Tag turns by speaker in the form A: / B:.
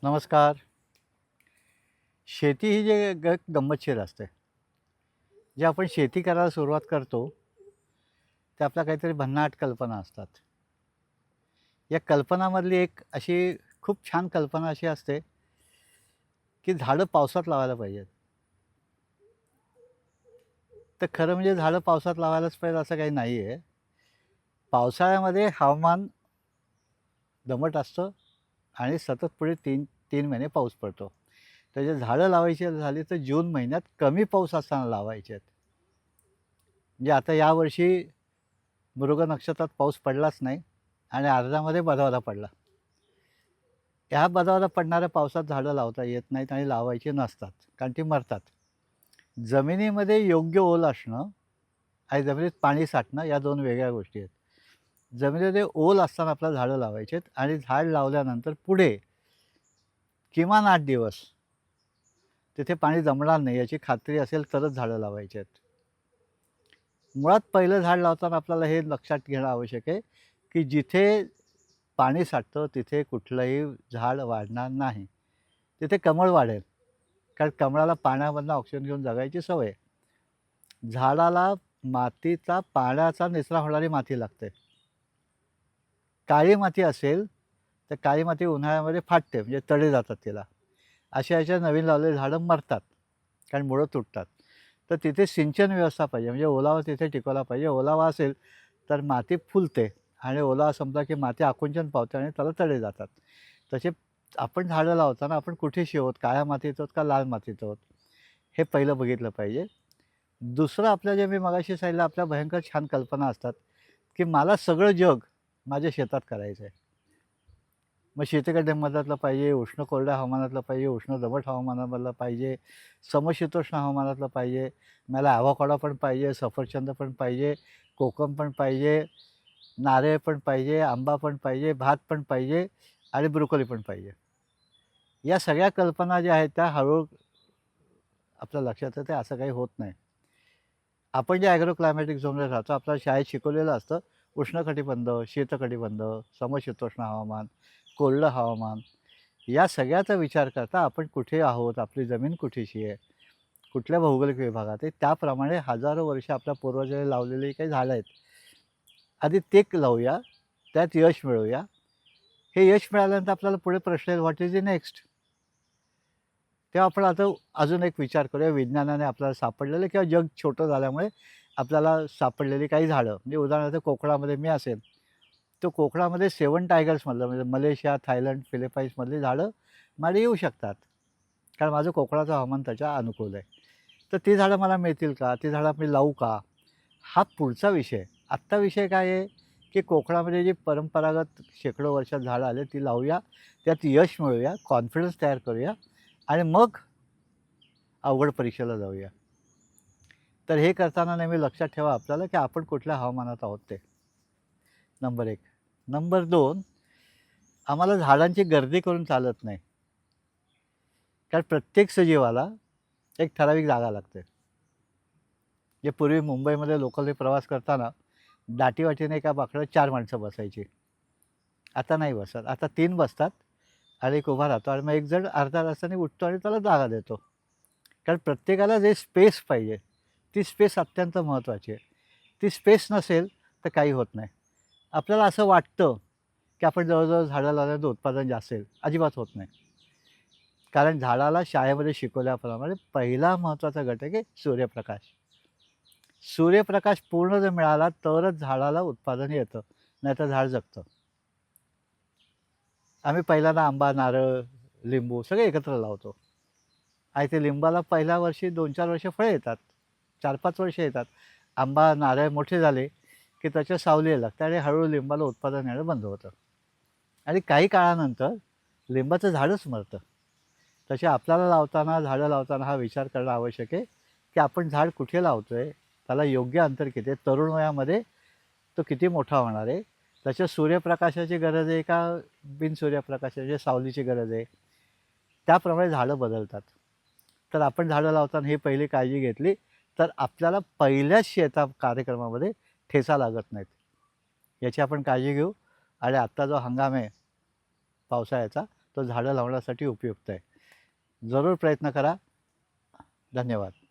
A: नमस्कार. शेती ही गंमतशीर असते. जे आपण शेती करायला सुरुवात करतो, ते आपल्या काहीतरी भन्नाट कल्पना असतात. या कल्पनामधली एक अशी खूप छान कल्पना अशी असते, की झाडं पावसात लावायला पाहिजेत. तर खरं म्हणजे झाडं पावसात लावायलाच पाहिजे असं काही नाही आहे. पावसाळ्यामध्ये हवामान दमट असतं आणि सतत पुढे 3 महिने पाऊस पडतो. तर जे झाडं लावायची झाली तर जून महिन्यात कमी पाऊस असताना लावायचे आहेत. म्हणजे आता यावर्षी मृग नक्षत्रात पाऊस पडलाच नाही आणि अर्ध्यामध्ये बदावदा पडला. ह्या बदावदा पडणाऱ्या पावसात झाडं लावता येत नाहीत आणि लावायची नसतात, कारण ती मरतात. जमिनीमध्ये योग्य ओल असणं आणि जमिनीत पाणी साठणं या 2 वेगळ्या गोष्टी आहेत. जमिनीमध्ये ओल असताना आपल्याला झाडं लावायची आहेत आणि झाड लावल्यानंतर पुढे किमान 8 दिवस तिथे पाणी जमणार नाही याची खात्री असेल तरच झाडं लावायची आहेत. मुळात पहिलं झाड लावताना आपल्याला हे लक्षात घेणं आवश्यक आहे, की जिथे पाणी साठतं तिथे कुठलंही झाड वाढणार नाही. तिथे कमळ वाढेल. कारण कमळाला पाण्यामधनं ऑक्सिजन घेऊन जगायची सवय आहे. झाडाला मातीचा पाण्याचा निचरा होणारी माती लागते. काळी माती असेल, तर काळी माती उन्हाळ्यामध्ये फाटते, म्हणजे तडे जातात तिला. अशा ह्याच्या नवीन लावलेली झाडं मरतात, कारण मुळं तुटतात. तर तिथे सिंचन व्यवस्था पाहिजे, म्हणजे ओलावा तिथे टिकवला पाहिजे. ओलावा असेल तर माती फुलते आणि ओलावा संपला की माती आकुंचन पावते आणि त्याला तडे जातात. तसे आपण झाडं लावताना आपण कुठेशी आहोत, काळ्या मातीत आहोत का लाल मातीत आहोत, हे पहिलं बघितलं पाहिजे. दुसरं आपलं जे मी मगाशी सांगितलं, आपल्या भयंकर छान कल्पना असतात, की मला सगळं जग माझ्या शेतात करायचं आहे. मग शीतकटिबंधातलं पाहिजे, उष्ण कोरड्या हवामानातलं पाहिजे, उष्ण दमट हवामानामधलं पाहिजे, समशीतोष्ण हवामानातलं पाहिजे. मला ॲव्होकाडो पण पाहिजे, सफरचंद पण पाहिजे, कोकम पण पाहिजे, नारळ पण पाहिजे, आंबा पण पाहिजे, भात पण पाहिजे आणि ब्रोकोली पण पाहिजे. या सगळ्या कल्पना ज्या आहेत त्या हळू आपल्या लक्षात येते असं काही होत नाही. आपण जे ॲग्रो क्लायमॅटिक झोनमध्ये राहतो, आपल्याला शाळेत शिकवलेलं असतं उष्ण कटिबंध, शीतकटिबंध, समशीतोष्ण हवामान, कोरडं हवामान. या सगळ्याचा विचार करता आपण कुठे आहोत, आपली जमीन कुठेशी आहे, कुठल्या भौगोलिक विभागात आहे, त्याप्रमाणे हजारो वर्ष आपल्या पूर्वजांनी लावलेली काही झाडं आहेत. आधी ते लावूया, त्यात यश मिळवूया. हे यश मिळाल्यानंतर आपल्याला पुढे प्रश्न येईल, व्हॉट इज द नेक्स्ट? तेव्हा आपण आता अजून एक विचार करूया, विज्ञानाने आपल्याला सापडलेलं किंवा जग छोटं झाल्यामुळे आपल्याला सापडलेली काही झाडं. म्हणजे उदाहरणार्थ कोकणामध्ये मी असेल, तर कोकणामध्ये 7 टायगर्समधलं म्हणजे मलेशिया, थायलंड, फिलिपाईन्समधली झाडं माझ्याकडे येऊ शकतात. कारण माझं कोकणाचं हवामान त्याच्या अनुकूल आहे. तर ती झाडं मला मिळतील का? ती झाडं मी लावू का? हा पुढचा विषय. आत्ता विषय काय आहे, की कोकणामध्ये जी परंपरागत शेकडो वर्षात झाडं आले ती लावूया, त्यात यश मिळवूया, कॉन्फिडन्स तयार करूया आणि मग अवघड परीक्षेला जाऊया. तर हे करताना नेहमी लक्षात ठेवा आपल्याला, की आपण कुठल्या हवामानात आहोत ते. नंबर 1. नंबर 2, आम्हाला झाडांची गर्दी करून चालत नाही. कारण प्रत्येक सजीवाला एक ठराविक जागा लागते. जे पूर्वी मुंबईमध्ये लोकलने प्रवास करताना दाटीवाटीने एका बाकड्यावर 4 माणसं बसायची. आता नाही बसत. आता 3 बसतात आणि एक उभा राहतो आणि मग एक जण अर्ध्या तासाने उठतो आणि त्याला जागा देतो. कारण प्रत्येकाला जे स्पेस पाहिजे, ती स्पेस अत्यंत महत्त्वाची आहे. ती स्पेस नसेल तर काही होत नाही. आपल्याला असं वाटतं, की आपण जवळ झाडं लावल्यानं उत्पादन जास्त येईल. अजिबात होत नाही. कारण झाडाला शाळेमध्ये शिकवल्याप्रमाणे पहिला महत्त्वाचा घटक आहे सूर्यप्रकाश. सूर्यप्रकाश पूर्ण जर मिळाला तरच झाडाला उत्पादन येतं, नाहीतर झाड जगतं. आम्ही पहिल्यांदा आंबा, नारळ, लिंबू सगळे एकत्र लावतो आणि ते लिंबाला पहिल्या वर्षी 2-4 वर्ष फळं येतात. 4-5 वर्ष येतात. आंबा, नारळ मोठे झाले, की त्याच्या सावली लागते आणि हळूहळू लिंबाला उत्पादन येणं बंद होतं आणि काही काळानंतर लिंबाचं झाडच मरतं. तसे आपल्याला लावताना, झाडं लावताना हा विचार करणं आवश्यक आहे, की आपण झाड कुठे लावतोय, त्याला योग्य अंतर किती आहे, तरुण वयामध्ये तो किती मोठा होणार आहे, त्याच्या सूर्यप्रकाशाची गरज आहे का बिन सूर्यप्रकाशाच्या सावलीची गरज आहे, त्याप्रमाणे झाडं बदलतात. तर आपण झाडं लावताना ही पहिली काळजी घेतली, तर आपल्याला पहिल्याच कार्यक्रमामध्ये ठेचा लागत नाहीत. याची आपण काळजी घेऊ आणि आत्ता जो हंगाम आहे पावसाळ्याचा, तो झाडं लावण्यासाठी उपयुक्त आहे. जरूर प्रयत्न करा. धन्यवाद.